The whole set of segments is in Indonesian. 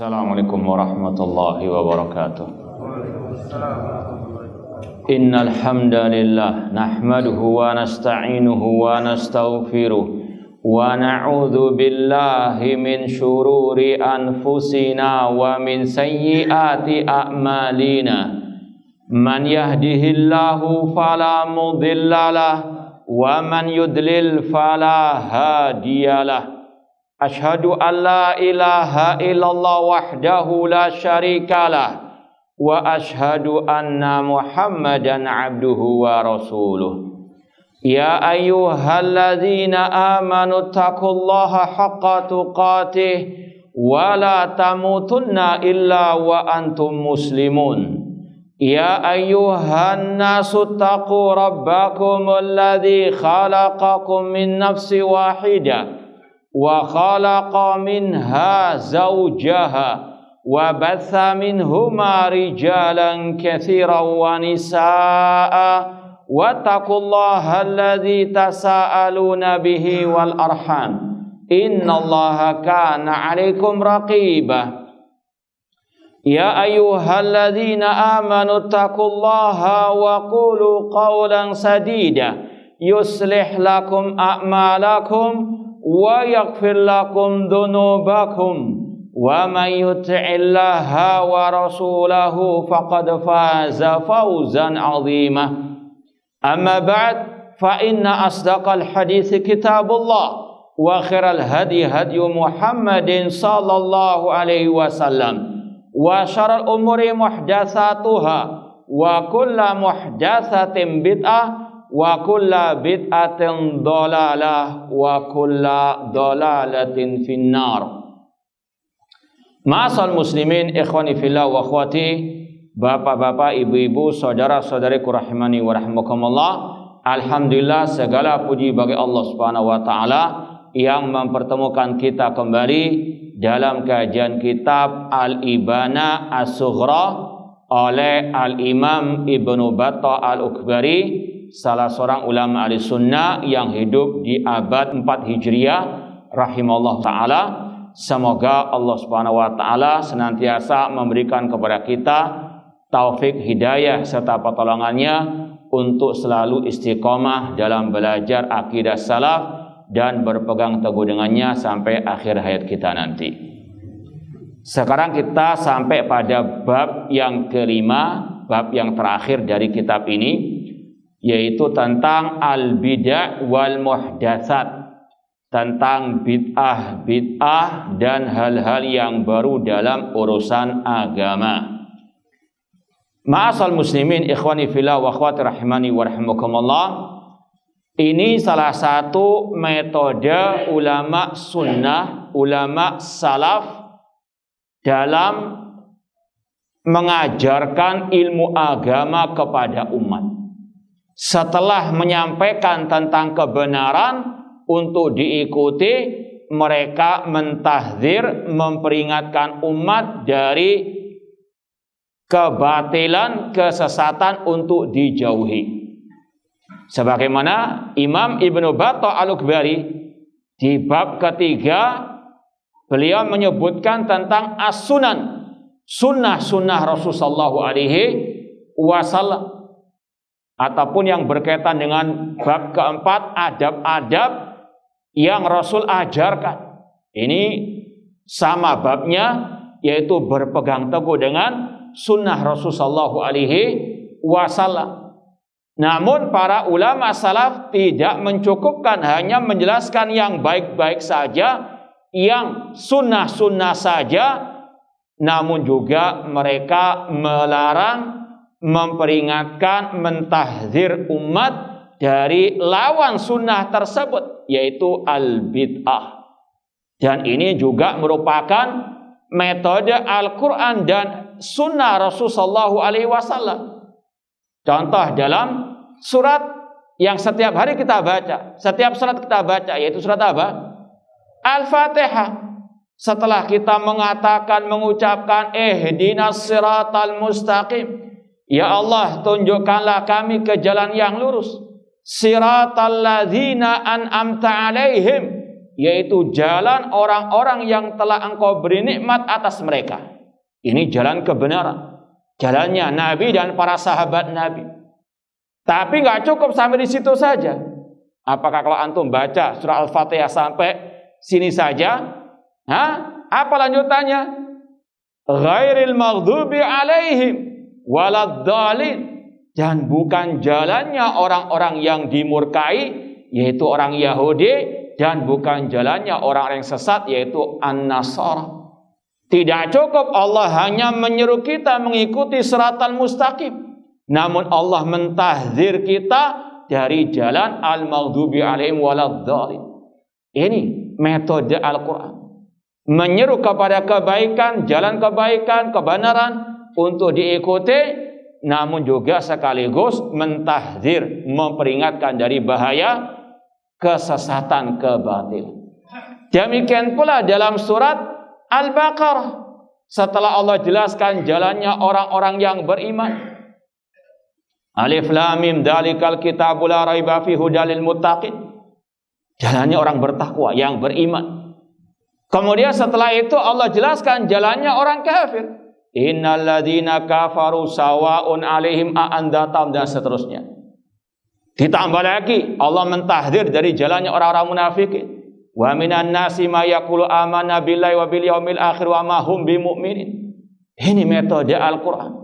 Assalamualaikum warahmatullahi wabarakatuh. Innal hamdalillah nahmaduhu wa nasta'inuhu wa nastaghfiruh wa na'udzu billahi min syururi anfusina wa min sayyiati a'malina. Man yahdihillahu fala mudhillalah wa man yudlil fala hadiyalah. Ashhadu an la ilaha illallah wahdahu la syarikalah wa ashhadu anna Muhammadan abduhu wa rasuluh. Ya ayyuhalladzina amanu taqullaha haqqa tuqatih wa la tamutunna illa wa antum muslimun. Ya ayyuhan nasu taqu rabbakumul ladzi khalaqakum min nafsin wahidah wa khalaqa minha zawjaha wa batha minhuma rijalan katsiran wa nisaa'a wattaqullaha alladzi tasaaluna bihi wal arham innallaha kana 'alaikum raqiba. Ya ayyuhalladzina amanu taqullaha wa qulu qawlan sadida yuslih lakum a'malakum wa yaghfir lakum dhunubakum wa may yuti'illaha wa rasulahu faqad faza fawzan 'azima. Amma ba'd, fa inna asdaqal hadits kitabullah wa khairal hadi hadyu Muhammadin sallallahu alaihi wasallam wa syarrul umuri muhdatsatuha wa kullu muhdatsatin bid'ah wa kulla bid'atin dhalalah wa kulla dhalalatin finnar. Ma'asal muslimin, ikhwani fillah wa akhwati, bapak-bapak, ibu-ibu, saudara-saudariku rahimani wa rahimakumullah. Alhamdulillah, segala puji bagi Allah Subhanahu wa taala yang mempertemukan kita kembali dalam kajian kitab Al-Ibana As-Sughra oleh Al-Imam Ibnu Battah Al-Ukbari, salah seorang ulama ahli sunnah yang hidup di abad 4 Hijriah rahimahullah ta'ala. Semoga Allah subhanahu wa ta'ala senantiasa memberikan kepada kita taufik hidayah serta pertolongannya untuk selalu istiqomah dalam belajar akidah salaf dan berpegang teguh dengannya sampai akhir hayat kita nanti. Sekarang kita sampai pada bab yang kelima, bab yang terakhir dari kitab ini, yaitu tentang al-bid'ah wal muhdatsat, tentang bid'ah dan hal-hal yang baru dalam urusan agama. Ma'asal muslimin, ikhwani fillah wa akhwati rahimani wa rahimakumullah. Ini salah satu metode ulama sunnah, ulama salaf dalam mengajarkan ilmu agama kepada umat. Setelah menyampaikan tentang kebenaran untuk diikuti, mereka mentahdzir, memperingatkan umat dari kebatilan, kesesatan untuk dijauhi. Sebagaimana Imam Ibnu Battah Al-Ukbari di bab ketiga, beliau menyebutkan tentang as-sunan, sunnah-sunnah Rasulullah sallallahu alaihi wasallam, ataupun yang berkaitan dengan bab keempat, adab-adab yang Rasul ajarkan. Ini sama babnya, yaitu berpegang teguh dengan sunnah Rasul sallallahu alaihi wasallam. Namun para ulama salaf tidak mencukupkan hanya menjelaskan yang baik-baik saja, yang sunnah-sunnah saja, namun juga mereka melarang, memperingatkan, mentahdzir umat dari lawan sunnah tersebut, yaitu al-bid'ah. Dan ini juga merupakan metode Al-Quran dan sunnah Rasulullah SAW. Contoh dalam surat yang setiap hari kita baca, setiap surat kita baca, yaitu surat apa? Al-Fatihah. Setelah kita mengatakan, mengucapkan ihdinas siratal mustaqim, ya Allah, tunjukkanlah kami ke jalan yang lurus. Siratal ladzina an'amta alaihim, yaitu jalan orang-orang yang telah engkau beri nikmat atas mereka. Ini jalan kebenaran, jalannya Nabi dan para sahabat Nabi. Tapi nggak cukup sampai di situ saja. Apakah kalau antum baca surah Al-Fatihah sampai sini saja? Apa lanjutannya? Ghairil maghdubi alaihim waladdallin. Dan bukan jalannya orang-orang yang dimurkai, yaitu orang Yahudi, dan bukan jalannya orang yang sesat, yaitu An-Nasara. Tidak cukup Allah hanya menyeru kita mengikuti siratal mustaqim, namun Allah mentahdzir kita dari jalan al-maghdubi alaihim waladdallin. Ini metode Al-Quran, menyeru kepada kebaikan, jalan kebaikan, kebenaran untuk diikuti, namun juga sekaligus mentahdzir, memperingatkan dari bahaya kesesatan, kebatilan. Demikian pula dalam surat Al-Baqarah, setelah Allah jelaskan jalannya orang-orang yang beriman. Alif Lam Mim dzalikal kitabu la raiba fihi hudal lil muttaqin. Jalannya orang bertakwa yang beriman. Kemudian setelah itu Allah jelaskan jalannya orang kafir. Innal ladzina kafaru sawaun alaihim a'andatam, dan seterusnya. Ditambah lagi Allah mentahdzir dari jalannya orang-orang munafikin. Wa minan nasi may yaqulu amanna billahi wa bil yaumil akhir wa ma hum bimumin. Ini metode Al-Qur'an.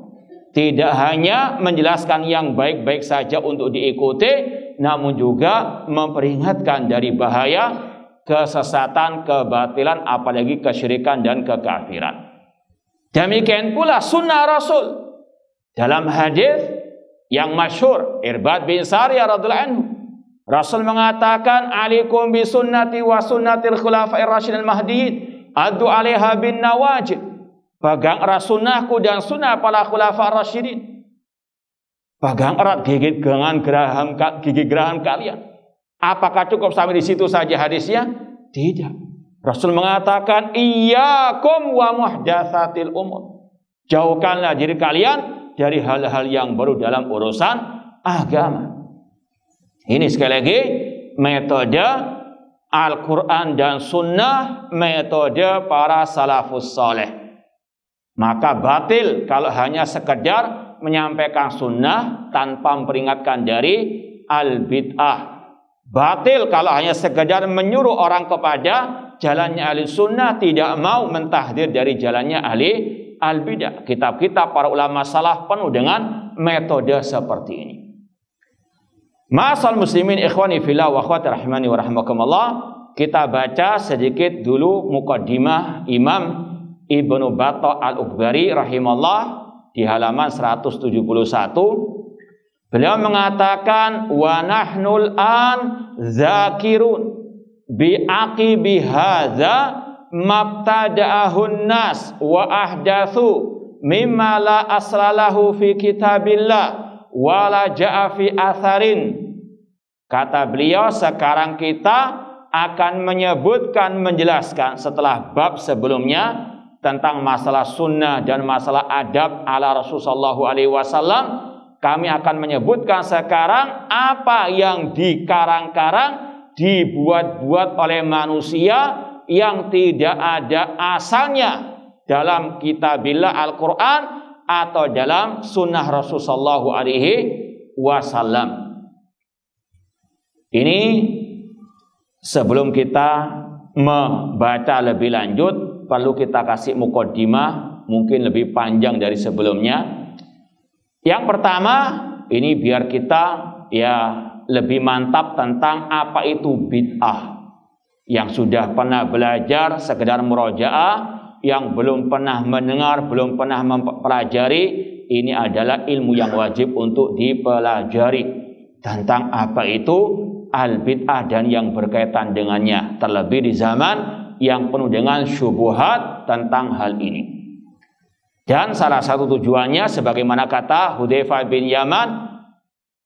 Tidak hanya menjelaskan yang baik-baik saja untuk diikuti, namun juga memperingatkan dari bahaya kesesatan, kebatilan, apalagi kesyirikan dan kekafiran. Demikian pula sunnah Rasul. Dalam hadis yang masyhur Irbad bin Sariyah radhiyallahu anhu, Rasul mengatakan, "Alaikum bi sunnati wa sunnatil khulafa'ir rasyidin mahdiyyin, addu 'alaiha bin nawajid." Pegang erat sunnahku dan sunnah para khulafa'ir rasyidin. Pegang erat gigi geraham kalian. Apakah cukup sampai di situ saja hadisnya? Tidak. Rasul mengatakan, iyyakum wa muhdatsatil umur. Jauhkanlah diri kalian dari hal-hal yang baru dalam urusan agama. Ini sekali lagi metode Al-Quran dan Sunnah, metode para salafus saleh. Maka batil kalau hanya sekedar menyampaikan sunnah tanpa memperingatkan dari al-bid'ah. Batil kalau hanya sekedar menyuruh orang kepada jalannya ahli sunnah, tidak mau mentahdir dari jalannya ahli al-bidah. Kitab-kitab para ulama salaf penuh dengan metode seperti ini. Ma'asal muslimin ikhwani fillah wa akhwati rahimani wa rahimakumullah. Kita baca sedikit dulu muqaddimah Imam Ibnu Battah Al-Ukbari rahimahullah di halaman 171. Beliau mengatakan, wa nahnul an zakirun bi'aqibi hadza mabtada'ahun nas wa ahdatsu mimma la aslalahu fi kitabillah wa la ja'a fi atharin. Kata beliau, sekarang kita akan menyebutkan, menjelaskan setelah bab sebelumnya tentang masalah sunnah dan masalah adab ala Rasulullah SAW. Kami akan menyebutkan sekarang apa yang dikarang-karang, dibuat-buat oleh manusia yang tidak ada asalnya dalam kitabillah Al-Quran atau dalam sunnah Rasulullah SAW. Ini sebelum kita membaca lebih lanjut, perlu kita kasih muqaddimah mungkin lebih panjang dari sebelumnya. Yang pertama, ini biar kita lebih mantap tentang apa itu bid'ah. Yang sudah pernah belajar sekedar murojaah, yang belum pernah mendengar, belum pernah mempelajari, ini adalah ilmu yang wajib untuk dipelajari tentang apa itu al-bid'ah dan yang berkaitan dengannya, terlebih di zaman yang penuh dengan syubhat tentang hal ini. Dan salah satu tujuannya sebagaimana kata Hudzaifah bin Yaman,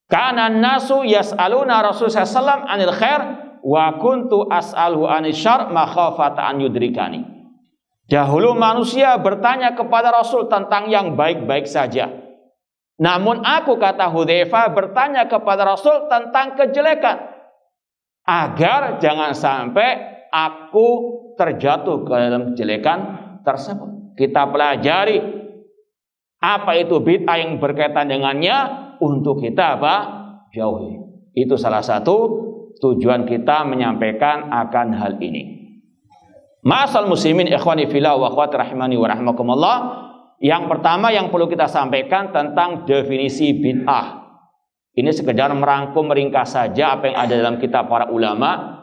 kana nasu yas'aluna Rasulullah sallallahu anil khair wa kuntu as'alhu anil syarr makhafata an yudrikani. Dahulu manusia bertanya kepada Rasul tentang yang baik-baik saja. Namun aku, kata Hudzaifah, bertanya kepada Rasul tentang kejelekan, agar jangan sampai aku terjatuh ke dalam kejelekan tersebut. Kita pelajari apa itu bid'ah yang berkaitan dengannya untuk kita jauhi. Itu salah satu tujuan kita menyampaikan akan hal ini. Ma'asal muslimin ikhwani fillah wa akhwati rahimani wa rahmakumullah. Yang pertama yang perlu kita sampaikan tentang definisi bid'ah. Ini sekedar merangkum meringkas saja apa yang ada dalam kitab para ulama.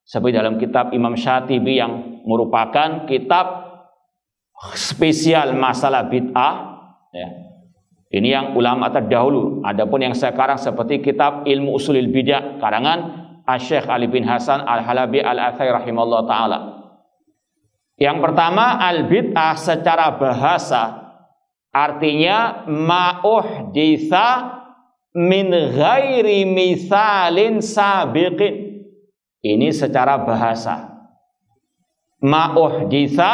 Seperti dalam kitab Imam Syatibi yang merupakan kitab spesial masalah bid'ah, ya. Ini yang ulama terdahulu. Adapun yang sekarang seperti kitab Ilmu Usulil Bid'ah karangan Asy-Syaikh Ali bin Hasan Al-Halabi Al-Atsai rahimahullah taala. Yang pertama, al-bid'ah secara bahasa artinya ma'uhditsa min ghairi misalin sabiqin. Ini secara bahasa. Ma'uhditsa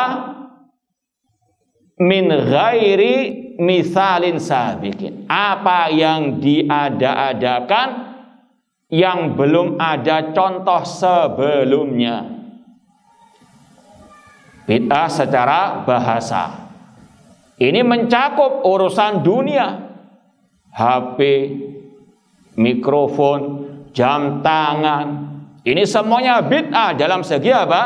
min ghairi misalin sabiqin. Apa yang diada-adakan yang belum ada contoh sebelumnya. Bid'ah secara bahasa. Ini mencakup urusan dunia. HP, mikrofon, jam tangan. Ini semuanya bid'ah dalam segi apa?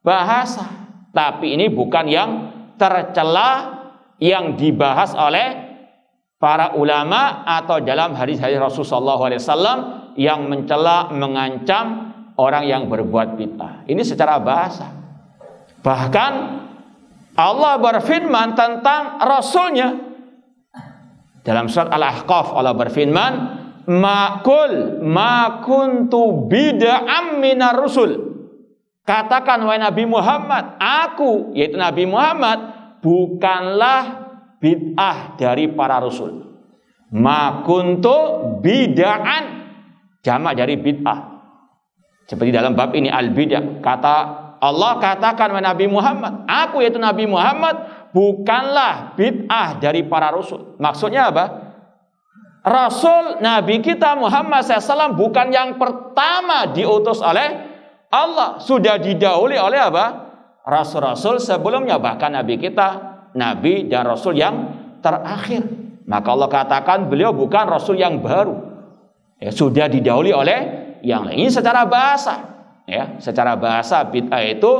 Bahasa. Tapi ini bukan yang tercela yang dibahas oleh para ulama atau dalam hadis-hadis Rasulullah SAW yang mencela, mengancam orang yang berbuat bid'ah. Ini secara bahasa. Bahkan Allah berfirman tentang Rasulnya dalam surat Al-Ahqaf. Allah berfirman, ma kuntu bid'am minar rusul. Katakan wahai Nabi Muhammad, aku yaitu Nabi Muhammad bukanlah bid'ah dari para rasul. Ma kuntu bid'an, jamak dari bid'ah. Seperti dalam bab ini al-bid'ah, kata Allah katakan wahai Nabi Muhammad, aku yaitu Nabi Muhammad bukanlah bid'ah dari para rasul. Maksudnya apa? Rasul Nabi kita Muhammad SAW bukan yang pertama diutus oleh Allah. Sudah didahului oleh apa? Rasul-rasul sebelumnya. Bahkan Nabi kita Nabi dan Rasul yang terakhir. Maka Allah katakan beliau bukan Rasul yang baru, ya, sudah didahului oleh yang lain. Ini secara bahasa. Ya, secara bahasa bid'ah itu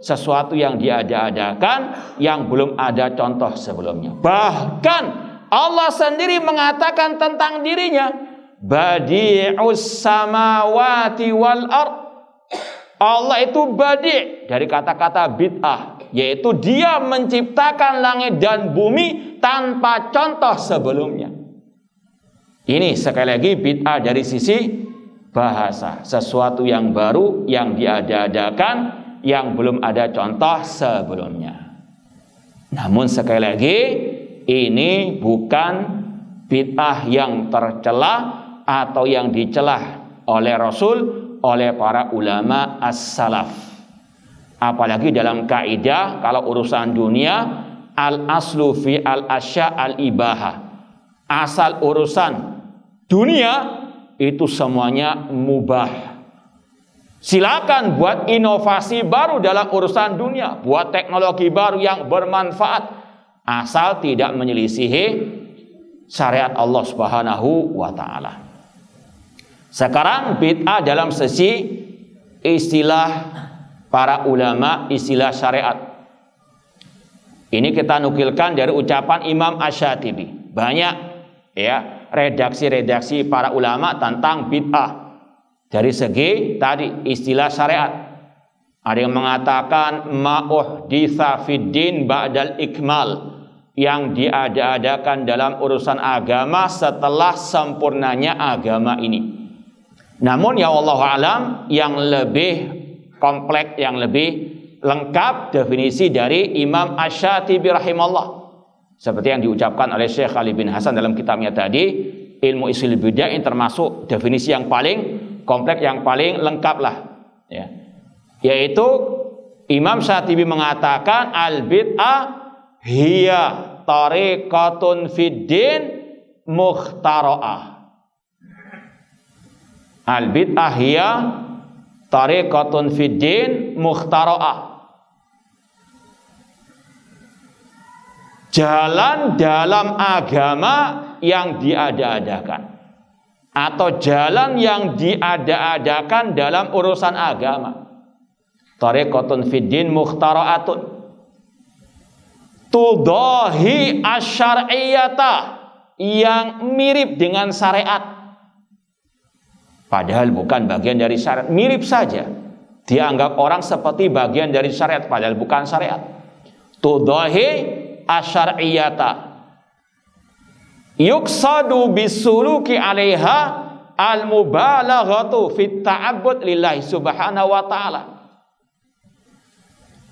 sesuatu yang diada-adakan yang belum ada contoh sebelumnya. Bahkan Allah sendiri mengatakan tentang dirinya, badi'us samawati wal ard. Allah itu badi' dari kata-kata bid'ah, yaitu dia menciptakan langit dan bumi tanpa contoh sebelumnya. Ini sekali lagi bid'ah dari sisi bahasa, sesuatu yang baru yang diada-adakan yang belum ada contoh sebelumnya. Namun sekali lagi ini bukan bid'ah yang tercela atau yang dicela oleh Rasul, oleh para ulama as-salaf. Apalagi dalam kaidah kalau urusan dunia, al-aslu fi al-asya al-ibaha. Asal urusan dunia itu semuanya mubah. Silakan buat inovasi baru dalam urusan dunia, buat teknologi baru yang bermanfaat, asal tidak menyelisihi syariat Allah Subhanahu wa taala. Sekarang bid'ah dalam sisi istilah para ulama, istilah syariat. Ini kita nukilkan dari ucapan Imam Asy-Syatibi. Banyak ya redaksi-redaksi para ulama tentang bid'ah dari segi tadi istilah syariat. Ada yang mengatakan ma'uhditsa fiddin ba'dal ikmal, yang diada-adakan dalam urusan agama setelah sempurnanya agama ini. Namun ya Allah alam, yang lebih kompleks, yang lebih lengkap definisi dari Imam Asy-Syatibi rahimahullah, seperti yang diucapkan oleh Syekh Ali bin Hasan dalam kitabnya tadi, Ilmu Usulil Bid'ah, yang termasuk definisi yang paling kompleks, yang paling lengkap lah, ya. Yaitu Imam Syatibi mengatakan al-bid'ah hiya tariqatun fiddin mukhtara'ah. Al-bid'ah hiya Tariqatun fid din mukhtara'ah. Jalan dalam agama yang diada-adakan, atau jalan yang diada-adakan dalam urusan agama. Tariqatun fid din mukhtara'atun tudahi asyariyata, yang mirip dengan syariat padahal bukan bagian dari syariat, mirip saja. Dianggap orang seperti bagian dari syariat padahal bukan syariat. Tudahi asyariyata yuksadu bisuluki 'alaiha al-mubalaghatu fit ta'abbud lillahi subhanahu wa ta'ala.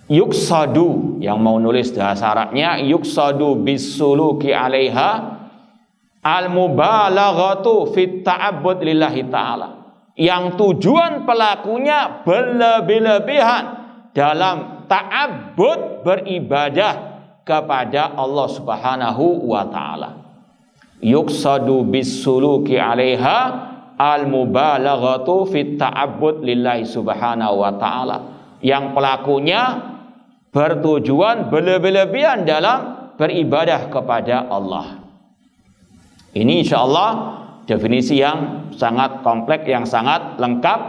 Yuksadu, yang mau nulis bahasa Arabnya, yuksadu bisuluki 'alaiha al-mubalaghatu fit ta'abbud lillahi ta'ala, yang tujuan pelakunya berlebih-lebihan dalam ta'abbud, beribadah kepada Allah Subhanahu wa ta'ala. Yuksadu bisuluki 'alaiha al-mubalaghatu fit ta'abbud lillahi subhanahu wa ta'ala, yang pelakunya bertujuan berlebih-lebihan dalam beribadah kepada Allah. Ini insyaallah definisi yang sangat kompleks, yang sangat lengkap,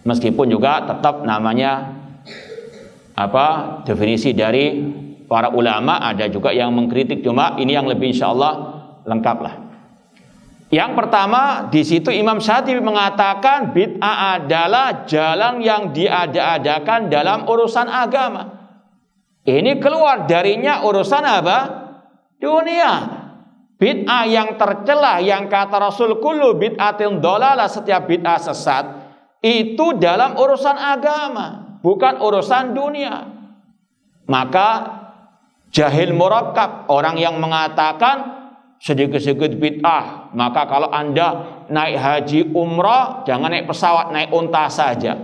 meskipun juga tetap namanya definisi dari para ulama, ada juga yang mengkritik, cuma ini yang lebih insyaallah lengkap lah. Yang pertama, di situ Imam Syatibi mengatakan bid'ah adalah jalan yang diada-adakan dalam urusan agama. Ini keluar darinya urusan apa? Dunia. Bid'ah yang tercela, yang kata Rasul kullu bid'atin dhalalah, setiap bid'ah sesat, itu dalam urusan agama, bukan urusan dunia. Maka jahil murakkab, orang yang mengatakan sedikit-sedikit bid'ah, maka kalau Anda naik haji umrah jangan naik pesawat, naik unta saja.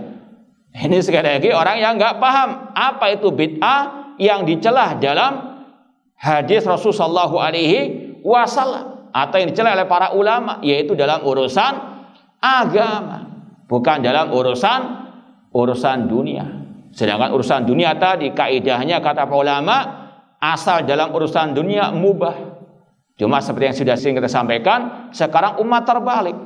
Ini sekali lagi orang yang nggak paham apa itu bid'ah yang dicelah dalam hadis Rasulullah SAW, atau yang dicelah oleh para ulama, yaitu dalam urusan agama, bukan dalam urusan dunia. Sedangkan urusan dunia tadi kaidahnya kata para ulama, asal dalam urusan dunia mubah. Cuma seperti yang sudah sering kita sampaikan, sekarang umat terbalik.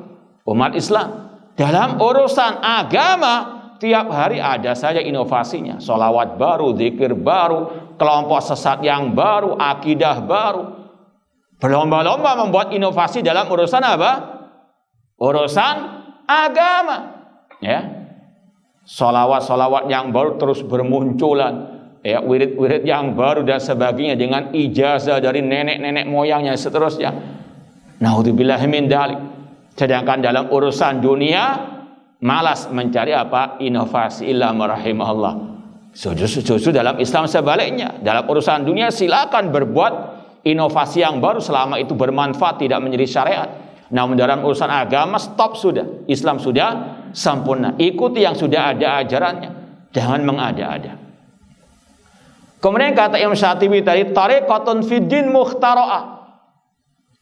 Umat Islam dalam urusan agama tiap hari ada saja inovasinya. Sholawat baru, zikir baru, kelompok sesat yang baru, akidah baru. Berlomba-lomba membuat inovasi dalam urusan apa? Urusan agama. Ya, sholawat yang baru terus bermunculan. Ya, wirid-wirid yang baru dan sebagainya dengan ijazah dari nenek-nenek moyangnya seterusnya. Naudzubillahi min dzalik. Sedangkan dalam urusan dunia malas mencari apa? Inovasi, illa marahimahullah. Justru dalam Islam sebaliknya, dalam urusan dunia silakan berbuat inovasi yang baru selama itu bermanfaat, tidak menjadi syariat. Namun dalam urusan agama stop sudah. Islam sudah sempurna. Ikuti yang sudah ada ajarannya, jangan mengada-ada. Kemudian kata Imam Syatibi tadi, tariqatun fid din mukhtara'ah,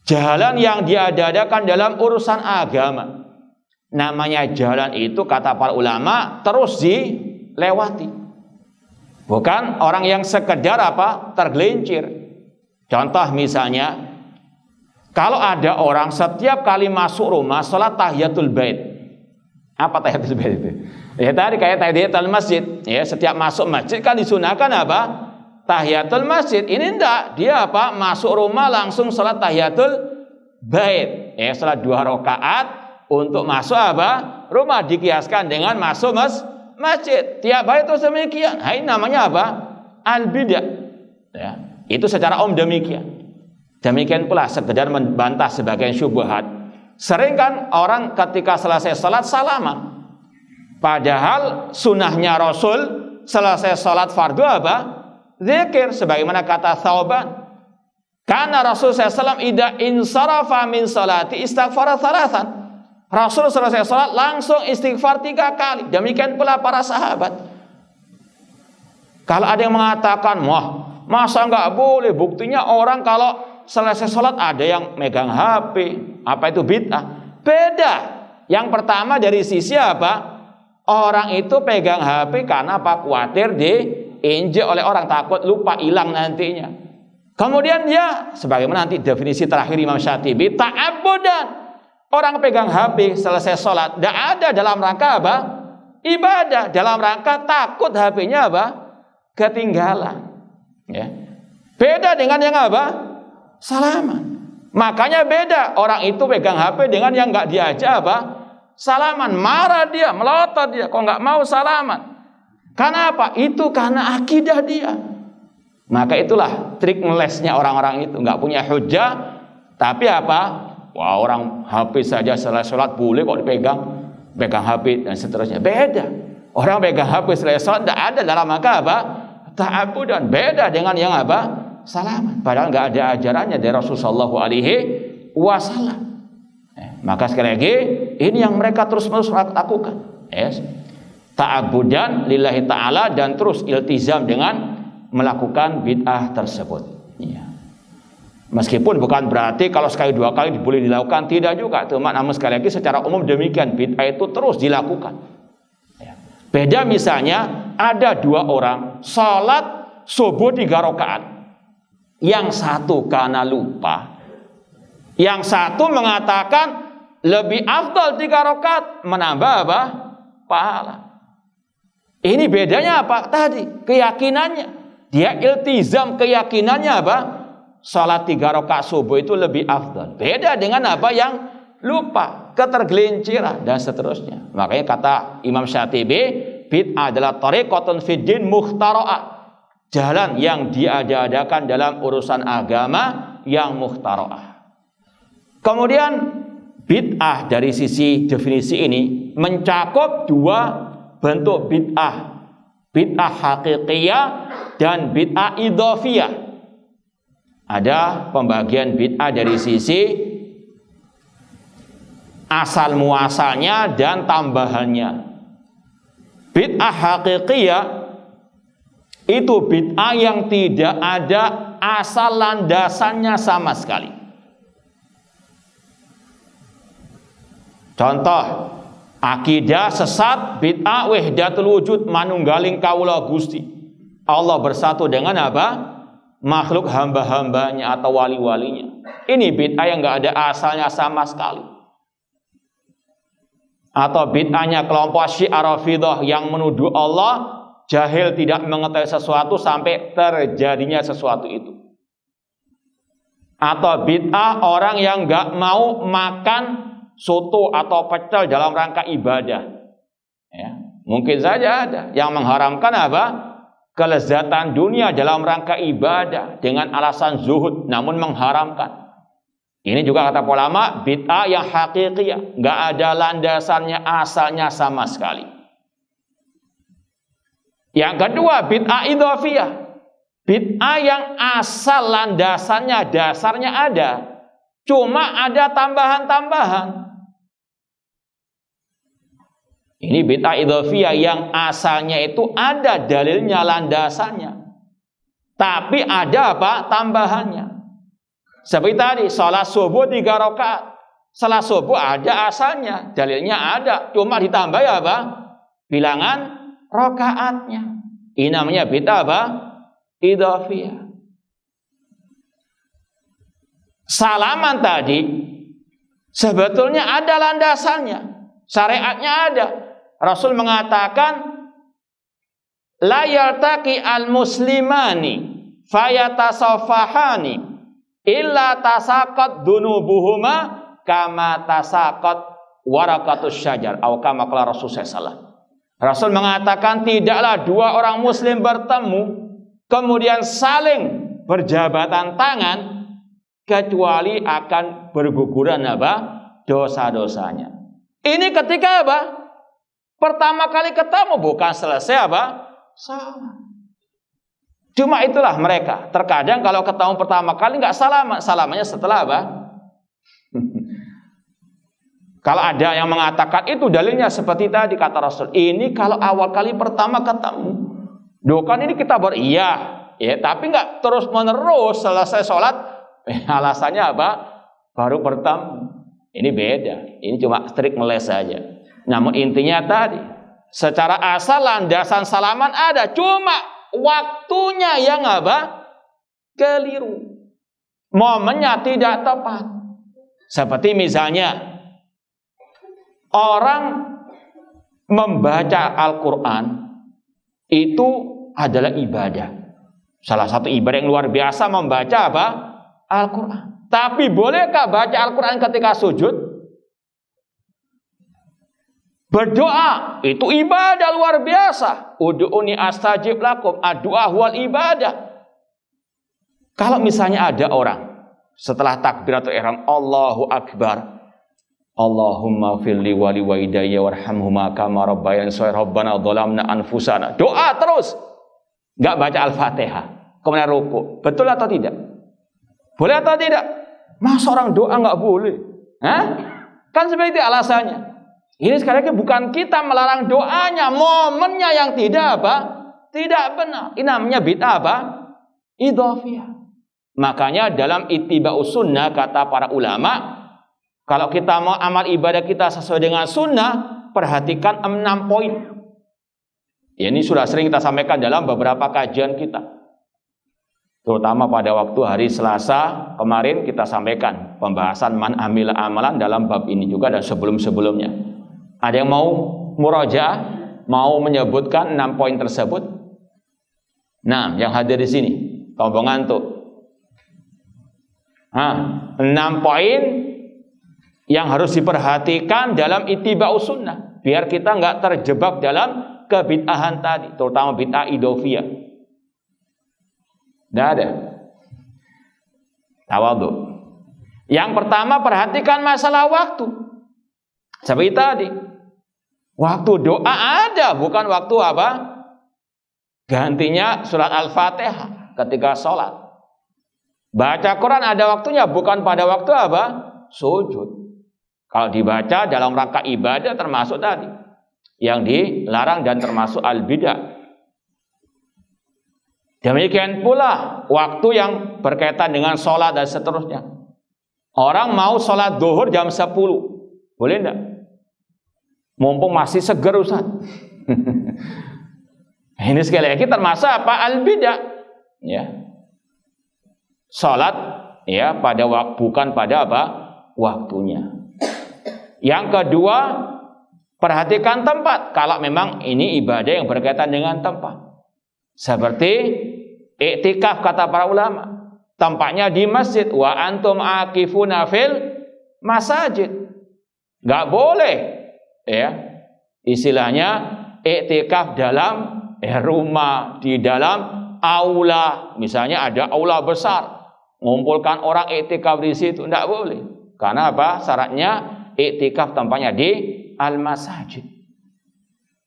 jalan yang diada-adakan dalam urusan agama. Namanya jalan itu kata para ulama terus dilewati, bukan orang yang sekedar tergelincir. Contoh misalnya, kalau ada orang setiap kali masuk rumah salat tahiyatul bait. Apa tahiyatul bait itu? Ya tadi kayak tahiyatul masjid. Ya, setiap masuk masjid kan disunahkan apa? Tahiyatul masjid. Ini enggak, dia masuk rumah langsung salat tahiyatul bait. Ya, salat 2 rakaat untuk masuk rumah, dikiaskan dengan masuk masjid. Tiap hari itu demikian. Ini namanya al-bidah. Ya, itu secara demikian. Demikian pula sekedar membantah sebagian syubhat. Sering kan orang ketika selesai salat salaman. Padahal sunnahnya Rasul selesai salat fardu zikir, sebagaimana kata Thauban, karena Rasul SAW idza insarafa min salati istighfara thalathan. Rasul selesai salat langsung istighfar 3 kali. Demikian pula para sahabat. Kalau ada yang mengatakan, wah masa nggak boleh, buktinya orang kalau selesai salat ada yang megang HP, apa itu bid'ah? Beda. Yang pertama dari sisi apa? Orang itu pegang HP karena apa? Khawatir diinjek oleh orang, takut lupa, hilang nantinya. Kemudian dia, sebagaimana nanti definisi terakhir Imam Syatibi, ta'abbudan. Orang pegang HP selesai sholat, tidak ada dalam rangka apa? Ibadah, dalam rangka takut HP-nya apa? Ketinggalan. Ya. Beda dengan yang apa? Salaman. Makanya beda orang itu pegang HP dengan yang nggak diajak apa? Salaman. Marah dia, melotot dia, kok nggak mau salaman. Karena apa? Itu karena akidah dia. Maka itulah trik ngelesnya orang-orang itu, nggak punya hujah, tapi apa? Wah, orang HP saja selesai sholat boleh kok dipegang, pegang HP dan seterusnya. Beda. Orang pegang HP selesai sholat tidak ada dalam rangka apa? Ta'abbudan. Beda dengan yang apa? Salaman. Padahal nggak ada ajarannya dari Rasulullah SAW. Maka sekali lagi ini yang mereka terus-menerus lakukan. Yes. Ta'abbudan lillahi ta'ala dan terus iltizam dengan melakukan bid'ah tersebut. Ya. Meskipun bukan berarti kalau sekali dua kali boleh dilakukan, tidak juga, teman. Namun sekali lagi secara umum demikian, bid'ah itu terus dilakukan. Ya. Beda misalnya ada dua orang sholat subuh 3 rakaat, yang satu karena lupa, yang satu mengatakan lebih afdal 3 rakaat menambah apa? Pahala. Ini bedanya apa? Tadi keyakinannya. Dia iltizam keyakinannya apa? Salat 3 rakaat subuh itu lebih afdal. Beda dengan apa yang lupa, ketergelinciran dan seterusnya. Makanya kata Imam Syatibi, bid'ah adalah tariqatun fid din mukhtara'ah. Jalan yang diada-adakan dalam urusan agama yang mukhtara'ah. Kemudian bid'ah dari sisi definisi ini mencakup 2 bentuk bid'ah. Bid'ah haqiqiyah dan bid'ah idhofiyah. Ada pembagian bid'ah dari sisi asal muasalnya dan tambahannya. Bid'ah haqiqiyah itu bid'ah yang tidak ada asal landasannya sama sekali. Contoh, akidah sesat, bid'ah wahdatul wujud, manunggaling kaula Gusti. Allah bersatu dengan apa? Makhluk hamba-hambanya atau wali-walinya. Ini bid'ah yang nggak ada asalnya sama sekali. Atau bid'ahnya kelompok Syiah Rafidah yang menuduh Allah jahil, tidak mengetahui sesuatu sampai terjadinya sesuatu itu. Atau bid'ah orang yang nggak mau makan soto atau pecel dalam rangka ibadah. Ya, mungkin saja ada yang mengharamkan apa? Kelezatan dunia dalam rangka ibadah dengan alasan zuhud, namun mengharamkan. Ini juga kata ulama bid'ah yang hakikiyah, nggak ada landasannya, asalnya sama sekali. Yang kedua bid'ah idhofiyah, bid'ah yang asal landasannya, dasarnya ada, cuma ada tambahan-tambahan. Ini bid'ah idhofiyah yang asalnya itu ada dalilnya, landasannya, tapi ada apa? Tambahannya. Seperti tadi, salat subuh 3 rakaat. Salat subuh ada asalnya, dalilnya ada, cuma ditambah apa? Bilangan rakaatnya. Ini namanya bid'ah apa? Idhofiyah. Salaman tadi sebetulnya ada landasannya, syariatnya ada. Rasul mengatakan la yaltaqi al-muslimani fayatasafahani illa tasaqat dunubuhuma kama tasaqat waraqatus syajar atau kama qala Rasul sallallahu alaihi wasallam. Rasul mengatakan tidaklah 2 orang muslim bertemu kemudian saling berjabatan tangan kecuali akan berguguran apa? Dosa-dosanya. Ini ketika apa? Pertama kali ketemu, bukan selesai apa? Salam. Cuma itulah mereka. Terkadang kalau ketemu pertama kali nggak salaman, salamannya setelah apa? Kalau ada yang mengatakan itu dalilnya seperti tadi kata Rasul. Ini kalau awal kali pertama ketemu, kan ini kita iya, ya, tapi nggak terus menerus selesai sholat. Alasannya apa? Baru bertemu. Ini beda. Ini cuma trik meles saja. Namun intinya tadi, secara asal landasan salaman ada, cuma waktunya yang apa? Keliru. Momennya tidak tepat. Seperti misalnya orang membaca Al-Quran itu adalah ibadah. Salah satu ibadah yang luar biasa membaca apa? Al-Quran. Tapi bolehkah baca Al-Quran ketika sujud? Berdoa itu ibadah luar biasa. Ud'uni astajib lakum. Ad-du'a huwal ibadah. Kalau misalnya ada orang setelah takbiratul ihram Allahu Akbar, Allahumma firli wali walidayya warhamhuma kama rabbayani shaghira rabbana dhalamna anfusana. Doa terus. Enggak baca Al-Fatihah. Kemudian ruku. Betul atau tidak? Boleh atau tidak? Masa orang doa enggak boleh? Hah? Kan seperti itu alasannya. Ini sekali lagi bukan kita melarang doanya, momennya yang tidak apa? Tidak benar. Ini namanya bid'ah apa? Idhofiyah. Makanya dalam ittiba'us sunnah kata para ulama, kalau kita mau amal ibadah kita sesuai dengan sunnah, perhatikan 6 poin. Ya, ini sudah sering kita sampaikan dalam beberapa kajian kita. Terutama pada waktu hari Selasa kemarin kita sampaikan pembahasan man amila amalan dalam bab ini juga dan sebelum-sebelumnya. Ada yang mau murajaah, mau menyebutkan 6 poin tersebut? Nah, yang hadir di sini, tombol ngantuk. 6 poin yang harus diperhatikan dalam ittiba'us sunnah, biar kita nggak terjebak dalam kebid'ahan tadi, terutama bid'ah idhofiyah. Tidak ada. Tawadhu. Yang pertama, perhatikan masalah waktu. Seperti tadi, waktu doa ada, bukan waktu apa? Gantinya surat Al-Fatihah ketika sholat. Baca Quran ada waktunya, bukan pada waktu apa? Sujud. Kalau dibaca dalam rangka ibadah termasuk tadi yang dilarang dan termasuk al-bid'ah. Demikian pula waktu yang berkaitan dengan sholat dan seterusnya. Orang mau sholat zuhur jam 10, boleh enggak? Mumpung masih seger Ustaz. Ini sekali lagi termasuk apa? Al-bid'ah. Ya. Sholat ya pada bukan pada apa? Waktunya. Yang kedua, perhatikan tempat. Kalau memang ini ibadah yang berkaitan dengan tempat. Seperti iktikaf kata para ulama, tempatnya di masjid. Wa antum akifuna fil masajid. Enggak boleh ya. Istilahnya iktikaf dalam rumah, di dalam aula. Misalnya ada aula besar, ngumpulkan orang iktikaf di situ, enggak boleh. Karena apa? Syaratnya iktikaf tempatnya di al-masajid.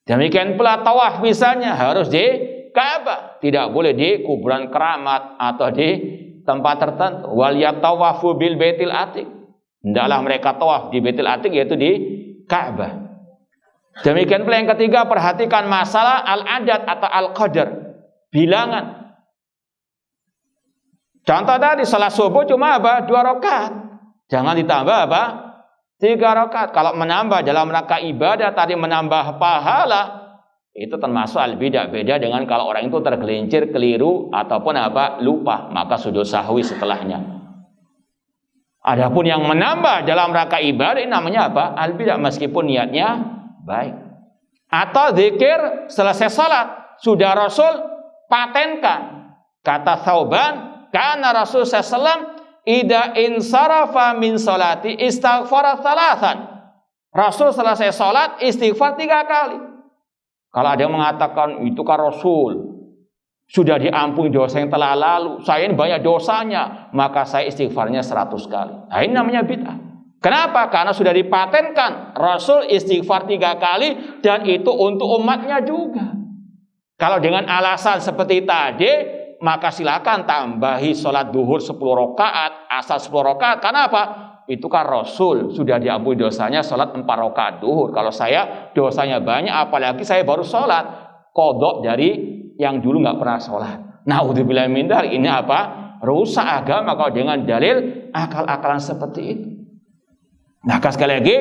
Demikian pula tawaf misalnya harus di Ka'bah, tidak boleh di kuburan keramat atau di tempat tertentu. Wal yatawafu bil baitil atiq. Hendaklah mereka tawaf di Baitul Atiq, yaitu di Ka'bah. Demikian pula yang ketiga, perhatikan masalah al-adad atau al-qadar, bilangan. Contoh tadi salat subuh cuma apa? 2 rakaat. Jangan ditambah apa? 3 rakaat. Kalau menambah dalam rangka ibadah tadi menambah pahala, itu termasuk al-bid'ah. Beda dengan kalau orang itu tergelincir, keliru ataupun apa? Lupa, maka sujud sahwi setelahnya. Adapun yang menambah dalam rangka ibadah ini namanya apa? Al-bid'ah, meskipun niatnya baik. Atau zikir selesai salat, sudah Rasul patenkan. Kata Thauban, karena Rasul sallallahu ida insarafa min salati istighfar thalathan. Rasul selesai salat istighfar 3 kali. Kalau ada yang mengatakan itu kan Rasul sudah diampuni dosa yang telah lalu, saya ini banyak dosanya, maka saya istighfarnya 100 kali. Nah, ini namanya bid'ah. Kenapa? Karena sudah dipatenkan Rasul istighfar 3 kali dan itu untuk umatnya juga. Kalau dengan alasan seperti tadi, maka silakan tambahi sholat duhur 10 rakaat, asar 10 rakaat. Karena apa? Itu kan Rasul sudah diampuni dosanya sholat 4 rakaat duhur. Kalau saya dosanya banyak, apalagi saya baru sholat, kodok dari yang dulu nggak pernah sholat. Naudzubillah min dzalik. Ini apa? Rusak agama kalau dengan dalil akal-akalan seperti itu. Maka sekali lagi,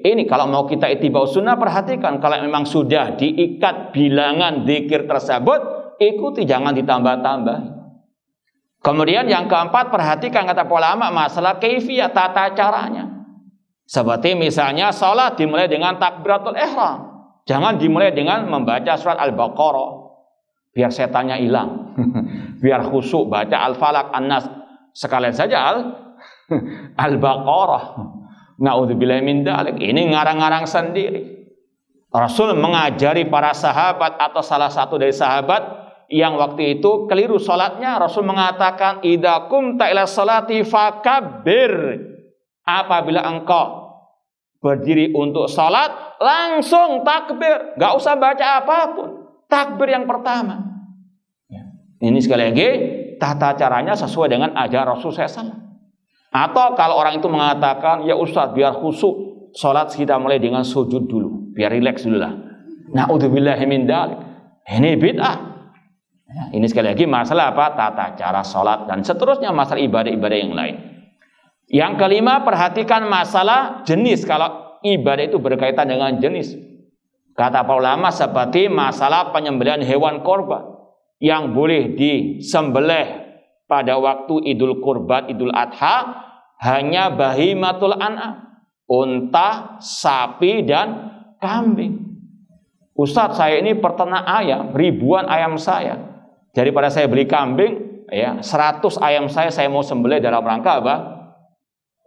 ini kalau mau kita ittiba'us sunnah, perhatikan kalau memang sudah diikat bilangan zikir tersebut, ikuti, jangan ditambah-tambah. Kemudian yang keempat, perhatikan kata ulama masalah kaifiyah, tata caranya. Seperti misalnya salat dimulai dengan takbiratul ihram. Jangan dimulai dengan membaca surat Al-Baqarah. Biar setannya hilang. Biar khusyuk baca Al-Falaq, An-Nas. Sekalian saja Al-Baqarah. Na'udzubillahi min dzalik. Ini ngarang-ngarang sendiri. Rasul mengajari para sahabat atau salah satu dari sahabat yang waktu itu keliru salatnya, Rasul mengatakan idza qumta ila sholati fakabbir. Apabila engkau berdiri untuk salat, langsung takbir, enggak usah baca apapun. Takbir yang pertama. Ini sekali lagi tata caranya sesuai dengan ajaran Rasul SAW. Atau kalau orang itu mengatakan, ya Ustaz, biar khusyuk, sholat kita mulai dengan sujud dulu, biar rileks dulu lah. Na'udzubillahi min dzalik. Ini bid'ah. Ya, ini sekali lagi masalah apa? Tata cara sholat dan seterusnya, masalah ibadah-ibadah yang lain. Yang kelima, perhatikan masalah jenis. Kalau ibadah itu berkaitan dengan jenis, kata para ulama seperti masalah penyembelihan hewan korban yang boleh disembelih pada waktu Idul Qurban, Idul Adha, hanya bahimatul an'am, unta, sapi, dan kambing. Ustadz, saya ini peternak ayam, ribuan ayam saya. Daripada saya beli kambing, ya 100 ayam saya mau sembelih dalam rangka apa?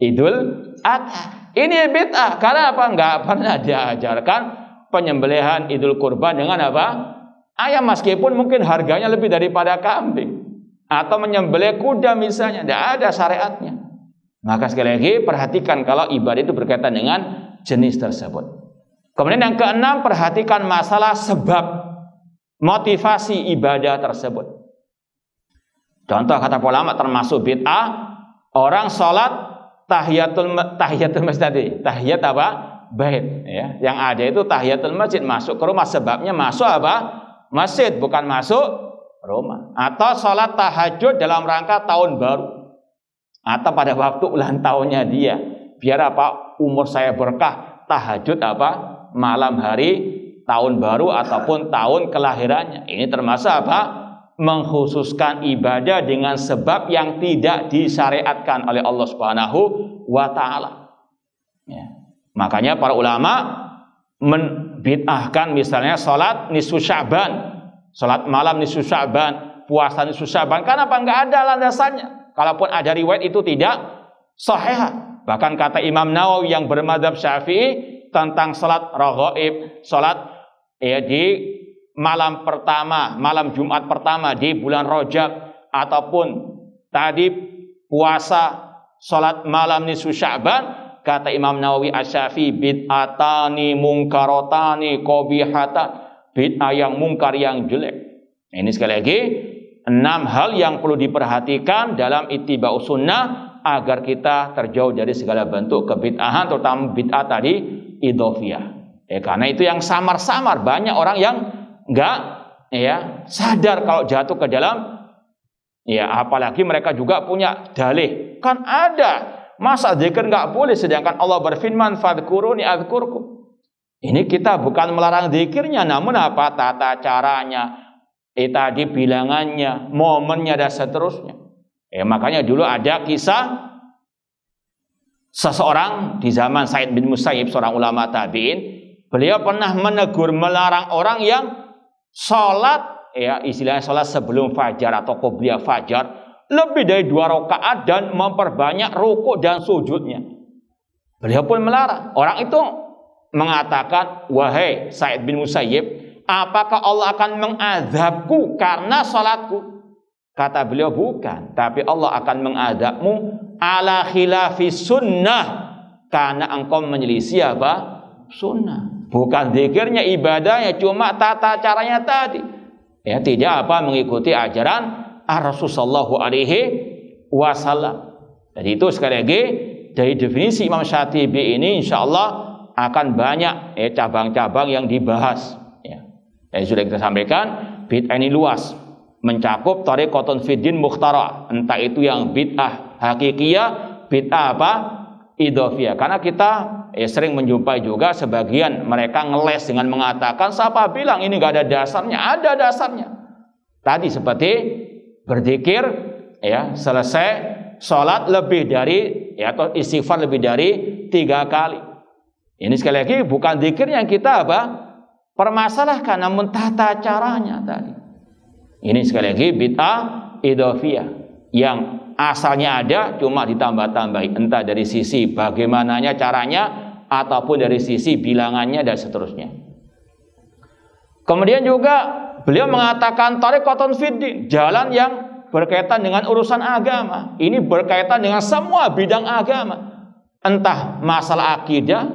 Idul Adha. Ini bid'ah. Karena apa? Enggak pernah diajarkan penyembelihan Idul Qurban dengan apa? Ayam, meskipun mungkin harganya lebih daripada kambing. Atau menyembelih kuda misalnya, tidak ada syariatnya. Maka sekali lagi perhatikan kalau ibadah itu berkaitan dengan jenis tersebut. Kemudian yang keenam, perhatikan masalah sebab motivasi ibadah tersebut. Contoh kata ulama termasuk bid'ah, orang sholat tahiyatul masjid, tahiyat apa? Bait, ya. Yang ada itu tahiyatul masjid, masuk ke rumah, sebabnya masuk apa? Masjid, bukan masuk rumah. Atau sholat tahajud dalam rangka tahun baru, atau pada waktu ulang tahunnya dia, biar apa? Umur saya berkah, tahajud apa? Malam hari tahun baru ataupun tahun kelahirannya. Ini termasuk apa? Mengkhususkan ibadah dengan sebab yang tidak disyariatkan oleh Allah Subhanahu wa Ta'ala. Ya. Makanya para ulama membid'ahkan misalnya sholat nisfu Sya'ban, sholat malam nisfu Sya'ban, puasa nisfu Sya'ban. Karena apa? Enggak ada landasannya. Kalaupun ada riwayat itu tidak sahih. Bahkan kata Imam Nawawi yang bermadzhab Syafi'i tentang sholat raghaib, sholat ya di malam pertama, malam Jumat pertama di bulan Rajab, ataupun tadi puasa sholat malam nisfu Sya'ban, kata Imam Nawawi Asy-Syafi'i bid'atani munkaratani qabihatan, bid'ah yang mungkar, yang jelek. Ini sekali lagi 6 hal yang perlu diperhatikan dalam ittiba'us sunnah agar kita terjauh dari segala bentuk kebid'ahan, terutama bid'ah tadi idhofiyah. Karena itu yang samar-samar, banyak orang yang enggak ya sadar kalau jatuh ke dalam, ya apalagi mereka juga punya dalih. Kan ada, masa zikir enggak boleh sedangkan Allah berfirman fadhkuruni adzkurkum. Ini kita bukan melarang zikirnya, namun apa? Tata caranya, tadi bilangannya, momennya, dan seterusnya. Makanya dulu ada kisah seseorang di zaman Sa'id bin Musayyib, seorang ulama tabi'in. Beliau pernah menegur, melarang orang yang sholat, ya istilahnya sholat sebelum fajar atau qobliyah fajar, lebih dari 2 rakaat dan memperbanyak rukuk dan sujudnya. Beliau pun melarang. Orang itu mengatakan, wahai Sa'id bin Musayyib, apakah Allah akan mengazabku karena sholatku? Kata beliau, bukan, tapi Allah akan mengazabmu ala khilafi sunnah, karena engkau menyelisih apa? Sunnah. Bukan zikirnya, ibadahnya, cuma tata caranya tadi. Ya, tidak apa mengikuti ajaran Rasulullah sallallahu alaihi wasallam. Jadi itu sekali lagi dari definisi Imam Syatibi ini insyaallah akan banyak cabang-cabang yang dibahas. Ya. Sudah kita sampaikan, bid'ah ini luas, mencakup thariqatun fiddin mukhtara, entah itu yang bid'ah hakikiyah, bid'ah apa? idhofiyah. Karena kita sering menjumpai juga sebagian mereka ngeles dengan mengatakan, siapa bilang ini nggak ada dasarnya? Ada dasarnya. Tadi seperti berzikir, ya, selesai sholat lebih dari, ya, atau istighfar lebih dari 3 kali. Ini sekali lagi bukan zikir yang kita permasalahkan, namun tata caranya tadi. Ini sekali lagi bid'ah idhofiyah yang asalnya ada cuma ditambah-tambahi, entah dari sisi bagaimananya caranya ataupun dari sisi bilangannya dan seterusnya. Kemudian juga beliau mengatakan thariqatun fiddin, jalan yang berkaitan dengan urusan agama. Ini berkaitan dengan semua bidang agama, entah masalah akidah,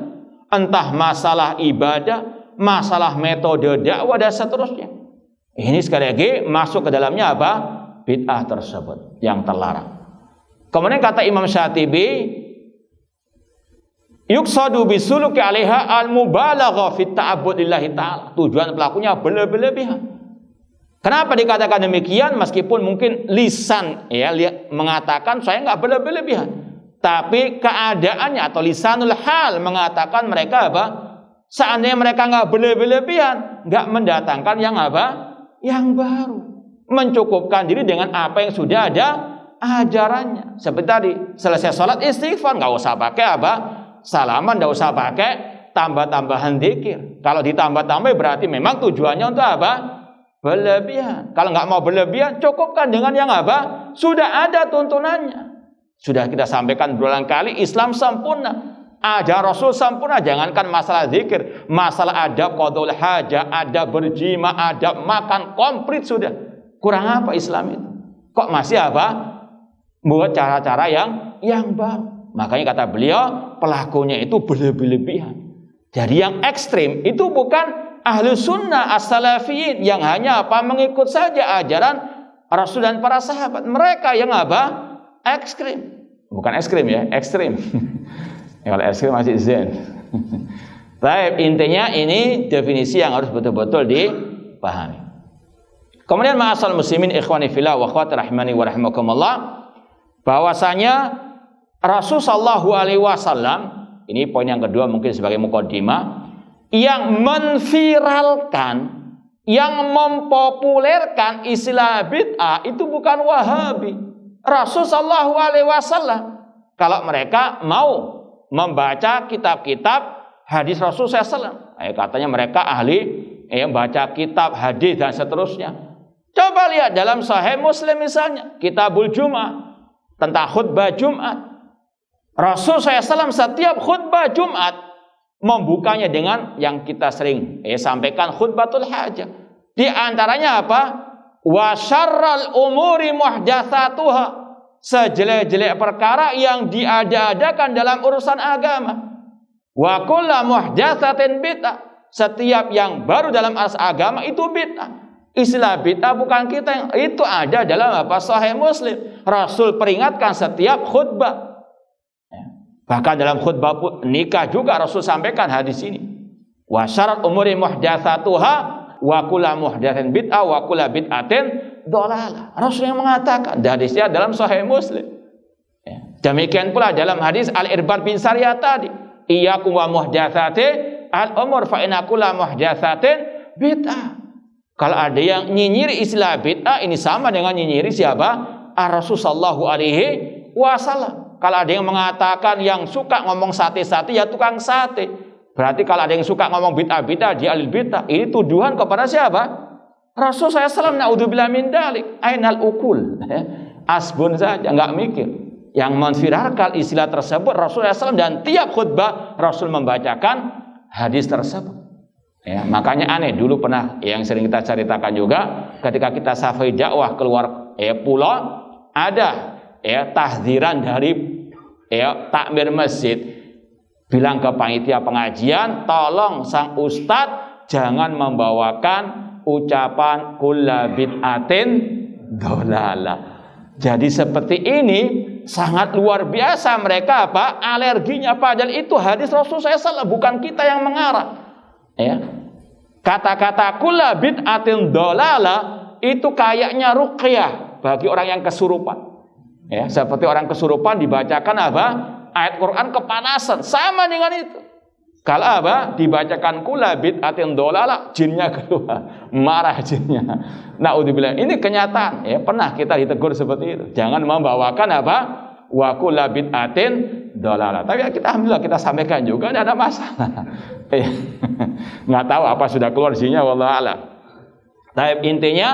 entah masalah ibadah, masalah metode dakwah dan seterusnya. Ini sekali lagi masuk ke dalamnya bid'ah tersebut yang terlarang. Kemudian kata Imam Syatibi, yuqsadu bisuluki 'alaiha al-mubalaghah fi ta'abbud lillahi ta'ala. Tujuan pelakunya berlebihan. Kenapa dikatakan demikian? Meskipun mungkin lisan mengatakan saya enggak berlebihan, tapi keadaannya atau lisanul hal mengatakan mereka seandainya mereka enggak berlebihan, enggak mendatangkan yang baru, mencukupkan diri dengan apa yang sudah ada ajarannya. Seperti tadi, selesai sholat istighfar, nggak usah pakai salaman, nggak usah pakai tambah-tambahan dzikir. Kalau ditambah-tambah berarti memang tujuannya untuk berlebihan. Kalau nggak mau berlebihan, cukupkan dengan yang sudah ada tuntunannya. Sudah kita sampaikan berulang kali, Islam sempurna, ajaran Rasul sempurna. Jangankan masalah zikir, masalah adab qadul hajah, adab berjima, adab makan, komplit sudah. Kurang apa Islam itu? Kok masih buat cara-cara yang baru? Makanya kata beliau, pelakunya itu berlebihan. Jadi yang ekstrim itu bukan ahlu sunnah as-salafiyin yang hanya mengikut saja ajaran Rasul dan para sahabat. Mereka yang ekstrim. Bukan ekstrim ya, ekstrim. Kalau ekstrim masih zen. Tapi intinya ini definisi yang harus betul-betul dipahami. Kemudian ma'asal muslimin ikhwani fillah wa akhwati rahimani wa rahimakumullah, bahwasanya Rasul sallallahu alaihi wasallam, ini poin yang kedua mungkin sebagai mukaddimah, yang menviralkan, yang mempopulerkan istilah bid'ah itu bukan Wahabi. Rasul sallallahu alaihi wasallam, kalau mereka mau membaca kitab-kitab hadis Rasul SAW, katanya mereka ahli baca kitab hadis dan seterusnya. Coba lihat dalam Sahih Muslim misalnya, Kitabul Jum'ah, tentang khutbah Jumat. Rasul SAW setiap khutbah Jumat membukanya dengan yang kita sering sampaikan, khutbatul hajah. Di antaranya wa syarral umuri muhdatsatuha, sejelek-jelek perkara yang diada-adakan dalam urusan agama. Wa kullu muhdatsatin bid'ah, setiap yang baru dalam agama itu bid'ah. Istilah bid'ah bukan kita yang itu ada dalam Sahih Muslim. Rasul peringatkan setiap khutbah. Bahkan dalam khutbah nikah juga Rasul sampaikan hadis ini. Wa syarat umuri muhdatsatuha wa kullu muhdatsin bid'ah wa kullu bid'atin dhalalah. Rasul yang mengatakan, hadisnya dalam Sahih Muslim. Demikian pula dalam hadis Al-Irbad bin Sariyah tadi, iyyakum wa muhdatsati al-umur fa inna kullu muhdatsatin bid'ah. Kalau ada yang nyinyiri istilah bid'ah, ini sama dengan nyinyiri siapa? Rasul sallallahu alaihi wasallam. Kalau ada yang mengatakan yang suka ngomong sate-sate ya tukang sate. Berarti kalau ada yang suka ngomong bid'ah-bid'ah, dia ahli bid'ah. Ini tuduhan kepada siapa? Rasul SAW, na'udzubillah min dalik. Ainal ukul. Asbun saja, enggak mikir. Yang menviralkan istilah tersebut Rasul SAW, dan tiap khutbah Rasul membacakan hadis tersebut. Makanya aneh, dulu pernah yang sering kita ceritakan juga, ketika kita safai dakwah keluar pulau, ada tahdziran dari takmir masjid, bilang ke panitia pengajian, tolong sang ustadz jangan membawakan ucapan kulla bid'atin dhalalah. Jadi seperti ini sangat luar biasa mereka alerginya, padahal itu hadis Rasul SAW, bukan kita yang mengarang. Kata-kata kulla bid'atin dhalalah itu kayaknya ruqyah bagi orang yang kesurupan. Seperti orang kesurupan dibacakan ayat Quran kepanasan, sama dengan itu. Kalau apa? Dibacakan kula bid'atin dolalah, jinnya keluar, marah jinnya. Naudzubillah. Ini kenyataan, ya, pernah kita ditegur seperti itu. Jangan membawakan apa? Wa kula bid'atin dolalah. Tapi kita alhamdulillah kita sampaikan juga, tidak ada masalah. Nggak tahu apa sudah keluar jinnya, wallahu a'lam. Tapi intinya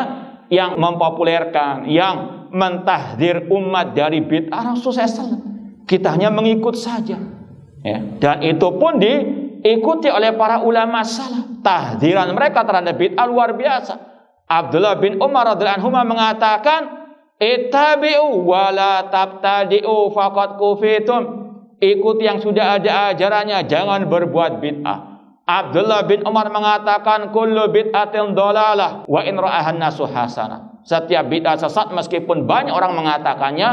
yang mempopulerkan, yang mentahdzir umat dari bid'ah Rasulullah SAW. Kita hanya mengikut saja. Ya. Dan itu pun diikuti oleh para ulama salaf. Tahdziran mereka terhadap bid'ah luar biasa. Abdullah bin Umar radhiyallahu anhu mengatakan, "Ittabi'u wa la tabtadi'u faqad kufitum." Ikuti yang sudah ada ajarannya, jangan berbuat bid'ah. Abdullah bin Umar mengatakan, "Kullu bid'atin dhalalah wa in ra'ahan nasu hasanah." Setiap bid'ah sesat meskipun banyak orang mengatakannya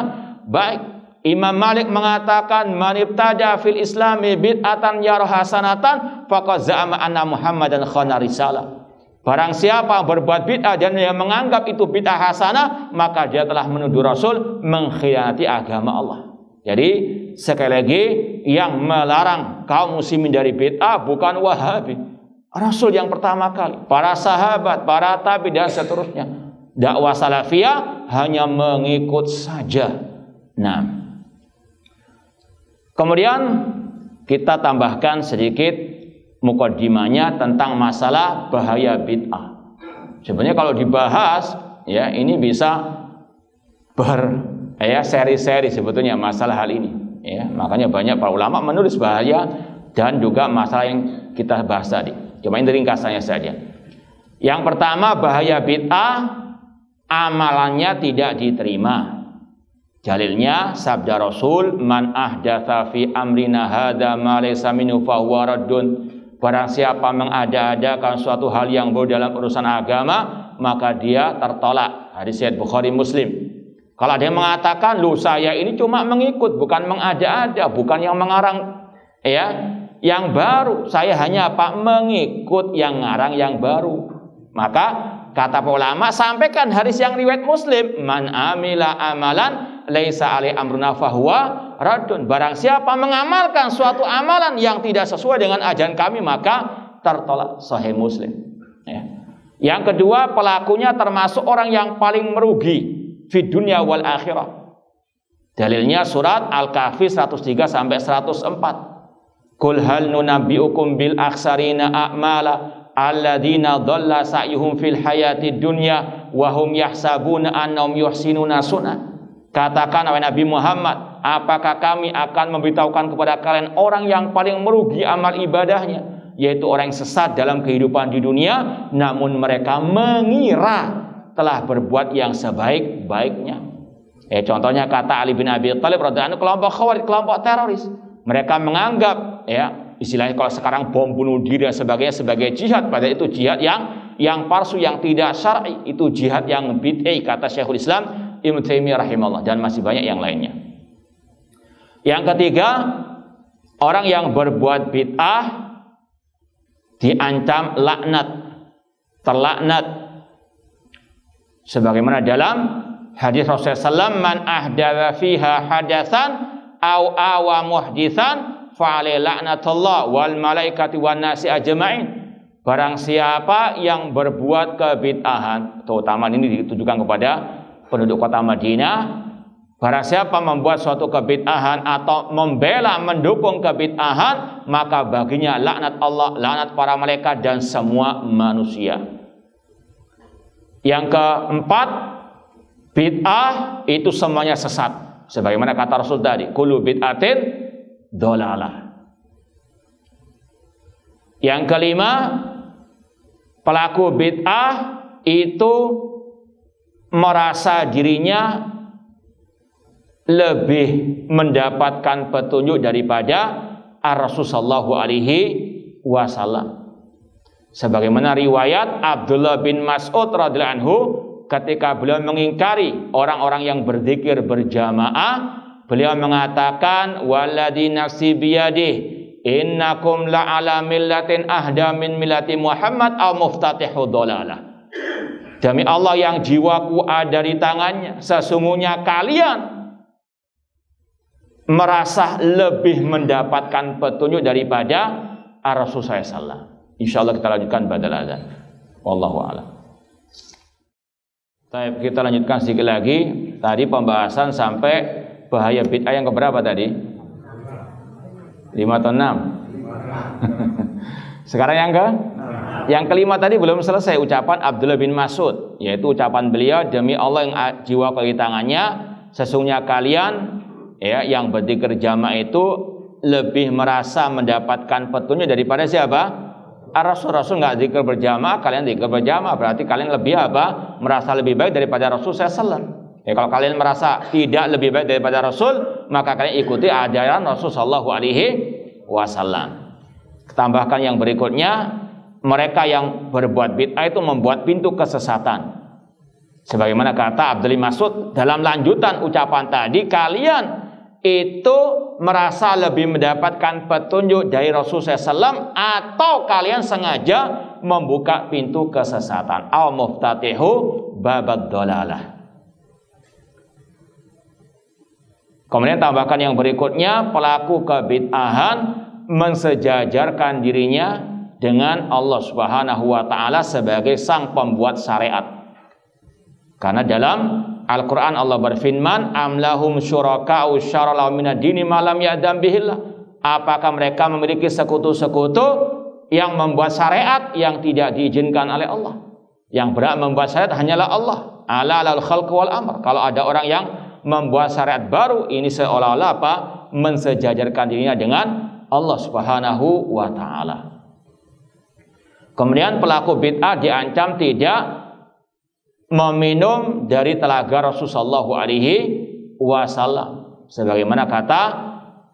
baik. Imam Malik mengatakan, "Man ibtada fil islami bid'atan yara hasanatan faqad za'ama anna Muhammadan khana risalah." Barang siapa berbuat bid'ah dan yang menganggap itu bid'ah hasanah, maka dia telah menuduh Rasul mengkhianati agama Allah. Jadi sekali lagi, yang melarang kaum muslimin dari bid'ah bukan Wahabi. Rasul yang pertama kali, para sahabat, para tabi dan seterusnya. Dakwah salafiyah hanya mengikut saja. Nah, kemudian kita tambahkan sedikit mukaddimahnya tentang masalah bahaya bid'ah. Sebenarnya kalau dibahas, ya ini bisa seri-seri sebetulnya masalah hal ini. Ya, makanya banyak para ulama menulis bahaya dan juga masalah yang kita bahas tadi. Cuma ini ringkasannya saja. Yang pertama, bahaya bid'ah, amalannya tidak diterima. Dalilnya sabda Rasul, "Man ahdatsa fi amrina hadza ma laysa minhu fa huwa raddun." Barang siapa mengada-adakan suatu hal yang baru dalam urusan agama, maka dia tertolak. Hadis riwayat Bukhari Muslim. Kalau ada yang mengatakan, "Lu saya ini cuma mengikut, bukan mengada-ada, bukan yang mengarang ya, yang baru. Saya hanya mengikut yang ngarang yang baru." Maka kata ulama, sampaikan hadis yang riwayat Muslim, "Man amila amalan laisa alai amruna fahuwa raddun." Barang siapa mengamalkan suatu amalan yang tidak sesuai dengan ajaran kami, maka tertolak. Sahih Muslim. Ya. Yang kedua, pelakunya termasuk orang yang paling merugi fi dunya wal akhirah. Dalilnya surat Al-Kahfi 103 sampai 104. "Qul hal nunabbiukum bil akhsarina a'mala alladzina dhalla sa'yuhum fil hayatid dunya wa hum yahsabuna annahum yuhsinuna sunah." Katakan wahai Nabi Muhammad, apakah kami akan memberitahukan kepada kalian orang yang paling merugi amal ibadahnya, yaitu orang yang sesat dalam kehidupan di dunia, namun mereka mengira telah berbuat yang sebaik-baiknya. Contohnya kata Ali bin Abi Thalib radhiyallahu anhu, kelompok Khawarij, kelompok teroris. Mereka menganggap, ya, istilahnya kalau sekarang bom bunuh diri dan sebagainya sebagai jihad, padahal itu jihad yang palsu, yang tidak syar'i, itu jihad yang bid'ah, kata Syekhul Islam Ibnu Taimiyah rahimahullah, dan masih banyak yang lainnya. Yang ketiga, orang yang berbuat bid'ah diancam laknat, terlaknat. Sebagaimana dalam hadis Rasulullah SAW, "Man ahdatsa fiha hadatsan aw awa muhditsan fa alaihi laknatullah wal malaikati wan nasi ajma'in." Barang siapa yang berbuat kebid'ahan, terutama ini ditujukan kepada penduduk kota Madinah, barang siapa membuat suatu kebid'ahan atau membela mendukung kebid'ahan, maka baginya laknat Allah, laknat para malaikat dan semua manusia. Yang keempat, bid'ah itu semuanya sesat. Sebagaimana kata Rasul tadi, "Kullu bid'atin dhalalah." Yang kelima, pelaku bid'ah itu merasa dirinya lebih mendapatkan petunjuk daripada Rasul sallallahu alaihi wasallam. Sebagaimana riwayat Abdullah bin Mas'ud radhiyallahu anhu, ketika beliau mengingkari orang-orang yang berzikir berjamaah, beliau mengatakan, "Walladzi nafsi biyadih, innakum la'ala millatin ahda min millati Muhammad aw muftatihu dhalalah." Demi Allah yang jiwaku ada di tangannya, sesungguhnya kalian merasa lebih mendapatkan petunjuk daripada Rasulullah SAW. Insyaallah kita lanjutkan ba'dal adzan. Wallahu a'lam. Baik, kita lanjutkan sedikit lagi. Tadi pembahasan sampai bahaya bid'ah yang keberapa tadi? 5 atau 6? Sekarang yang kelima tadi belum selesai, ucapan Abdullah bin Mas'ud, yaitu ucapan beliau, demi Allah yang jiwa di tangannya, sesungguhnya kalian yang berzikir jamaah itu lebih merasa mendapatkan petunjuk daripada siapa? Rasul nggak zikir berjamaah, kalian zikir berjamaah, berarti kalian lebih merasa lebih baik daripada Rasul SAW. Kalau kalian merasa tidak lebih baik daripada Rasul, maka kalian ikuti ajaran Rasul Shallallahu Alaihi Wasallam. Tambahkan yang berikutnya, mereka yang berbuat bid'ah itu membuat pintu kesesatan. Sebagaimana kata Abdullah Mas'ud dalam lanjutan ucapan tadi, kalian itu merasa lebih mendapatkan petunjuk dari Rasulullah SAW atau kalian sengaja membuka pintu kesesatan. Aw muftatihu babad dalalah. Kemudian tambahkan yang berikutnya, pelaku kebid'ahan mensejajarkan dirinya dengan Allah Subhanahu wa taala sebagai sang pembuat syariat. Karena dalam Al-Quran Allah berfirman, amlahum syuraka'u syara'u minad dini malam ya'dam bihillah. Apakah mereka memiliki sekutu-sekutu yang membuat syariat yang tidak diizinkan oleh Allah? Yang berhak membuat syariat hanyalah Allah. Ala lal khalq wal amr. Kalau ada orang yang membuat syariat baru, ini seolah-olah mensejajarkan dirinya dengan Allah Subhanahu wa taala. Kemudian pelaku bid'ah diancam tidak meminum dari telaga Rasulullah SAW, sebagaimana kata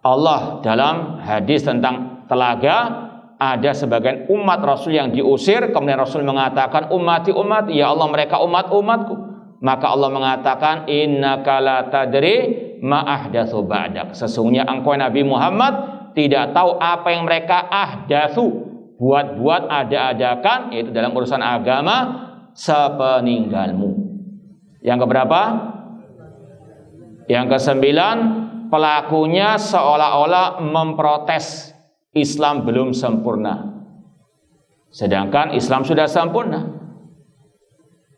Allah dalam hadis tentang telaga. Ada sebagian umat Rasul yang diusir, kemudian Rasul mengatakan, ummati ummati, ya Allah mereka umat-umatku. Maka Allah mengatakan, innaka la tadri ma ahdatsu ba'dak. Sesungguhnya engkau Nabi Muhammad tidak tahu apa yang mereka ahdatsu, buat-buat, ada-adakan, yaitu dalam urusan agama, sepeninggalmu. Yang keberapa? Yang kesembilan, pelakunya seolah-olah memprotes Islam belum sempurna, sedangkan Islam sudah sempurna.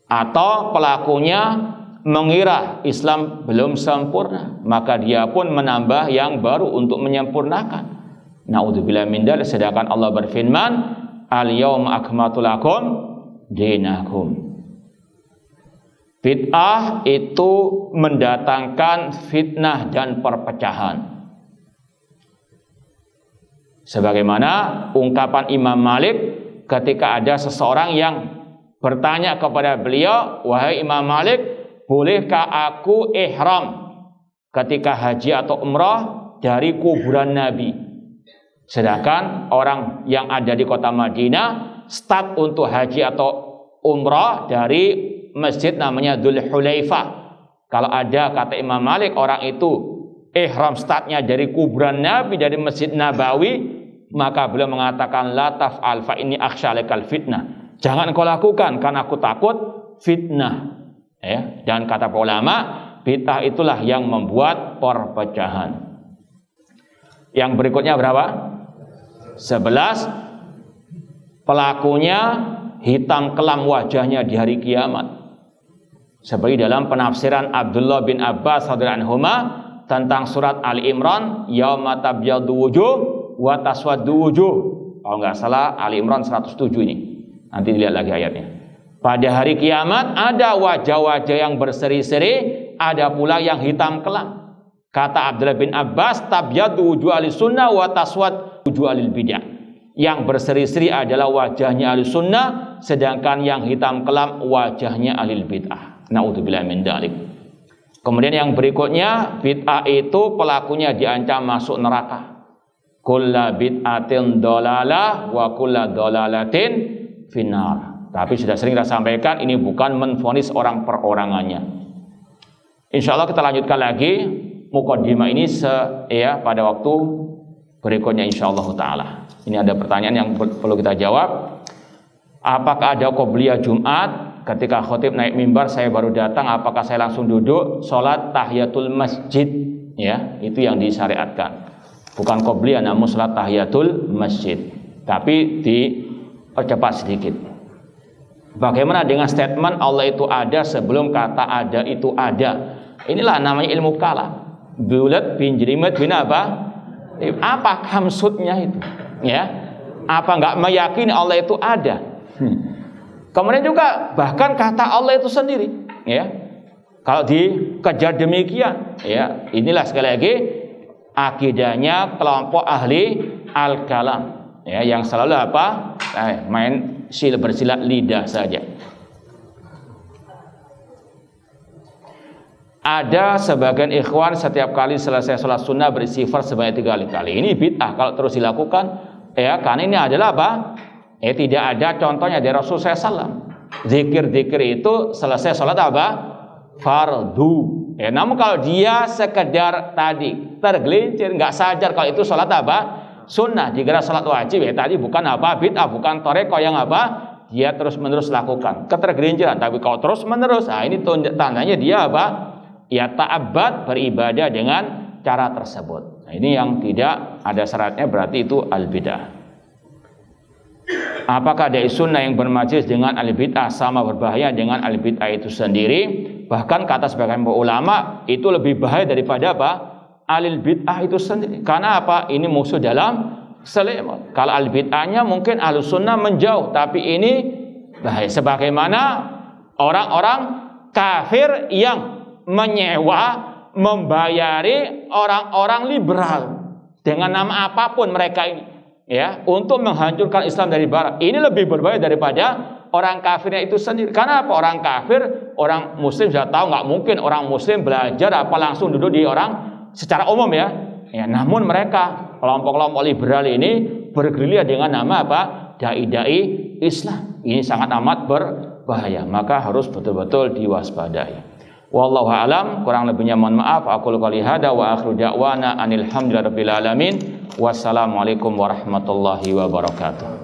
Atau pelakunya mengira Islam belum sempurna, maka dia pun menambah yang baru untuk menyempurnakan. Na'udzubillah min dzalik. Sedangkan Allah berfirman, al-yauma akmaltu lakum dinakum. Bid'ah itu mendatangkan fitnah dan perpecahan. Sebagaimana ungkapan Imam Malik ketika ada seseorang yang bertanya kepada beliau, wahai Imam Malik, bolehkah aku ihram ketika haji atau umrah dari kuburan Nabi? Sedangkan orang yang ada di kota Madinah start untuk haji atau umrah dari masjid namanya Dzul Hulaifah. Kalau ada, kata Imam Malik, orang itu ihram startnya dari kuburan Nabi, dari Masjid Nabawi, maka beliau mengatakan, la taf'al fa inni akhsha alaikal fitnah. Jangan kau lakukan karena aku takut fitnah. Dan kata para ulama, bid'ah itulah yang membuat perpecahan. Yang berikutnya berapa? 11. Pelakunya hitam kelam wajahnya di hari kiamat. Seperti dalam penafsiran Abdullah bin Abbas radhiyallahu anhuma tentang surat Ali Imran, yauma tabyaddu wujuh wa taswaddu wujuh. Kalau nggak salah Ali Imran 107 ini. Nanti dilihat lagi ayatnya. Pada hari kiamat ada wajah-wajah yang berseri-seri, ada pula yang hitam kelam. Kata Abdullah bin Abbas, tabyaddu wujuh ahli sunnah wa taswaddu wujuh ahli bid'ah. Yang berseri-seri adalah wajahnya ahli sunnah, sedangkan yang hitam kelam wajahnya ahli bid'ah. Na'udzubillah min dzalik. Kemudian yang berikutnya, bid'ah itu pelakunya diancam masuk neraka. Kulla bid'atin dolalah wa kulla dolalatin finnar. Tapi sudah sering kita sampaikan, ini bukan menvonis orang perorangannya. Insya Allah kita lanjutkan lagi mukaddimah ini pada waktu berikutnya insya Allah ta'ala. Ini ada pertanyaan yang perlu kita jawab. Apakah ada qobliyah Jumat? Ketika khotib naik mimbar saya baru datang, apakah saya langsung duduk sholat tahiyatul masjid? ya, itu yang disyariatkan. Bukan qobliyah namun salat tahiyatul masjid, tapi dipercepat sedikit. Bagaimana dengan statement Allah itu ada sebelum kata ada itu ada? Inilah namanya ilmu kalam. Bulat bin jerimet bin apa? Apa maksudnya itu? Ya, apa nggak meyakini Allah itu ada? Kemudian juga bahkan kata Allah itu sendiri, ya. Kalau dikejar demikian, ya, inilah sekali lagi akidahnya kelompok ahli al-kalam, ya, yang selalu apa? Main bersilat lidah saja. Ada sebagian ikhwan setiap kali selesai sholat sunnah beristighfar sebanyak 3 kali. Ini bid'ah kalau terus dilakukan, ya, karena ini adalah apa? Tidak ada contohnya dari Rasulullah SAW. Zikir-zikir itu selesai sholat apa? Fardu. Ya, namun kalau dia sekedar tadi tergelincir, nggak sadar kalau itu sholat apa? Sunnah, dikira sholat wajib, ya tadi bukan apa? Bid'ah, bukan toreko yang apa? Dia terus-menerus lakukan. Ketergelinciran, tapi kalau terus-menerus, nah ini tandanya dia apa? Ya ta'abbad, beribadah dengan cara tersebut. Nah, ini yang tidak ada syaratnya, berarti itu al-bid'ah. Apakah dari sunnah yang bermajlis dengan al-bid'ah sama berbahaya dengan al-bid'ah itu sendiri? Bahkan kata sebagian ulama itu lebih bahaya daripada apa? Al-bid'ah itu sendiri. Karena apa? Ini musuh dalam selimut. Kalau al-bid'ahnya mungkin ahlus sunnah menjauh, tapi ini bahaya. Sebagaimana orang-orang kafir yang menyewa, membayari orang-orang liberal dengan nama apapun mereka ini, ya, untuk menghancurkan Islam dari barat. Ini lebih berbahaya daripada orang kafirnya itu sendiri. Karena apa? Orang kafir, orang muslim sudah tahu nggak mungkin orang muslim belajar apa langsung duduk di orang secara umum, ya. Ya, namun mereka kelompok-kelompok liberal ini bergerilya dengan nama apa? Dai-dai Islam. Ini sangat amat berbahaya. Maka harus betul-betul diwaspadai. Wallahu a'lam, kurang lebihnya mohon maaf. Aku qouli hada wa akhiru da'wana anil hamdulillahi rabbil alamin. Wassalamualaikum warahmatullahi wabarakatuh.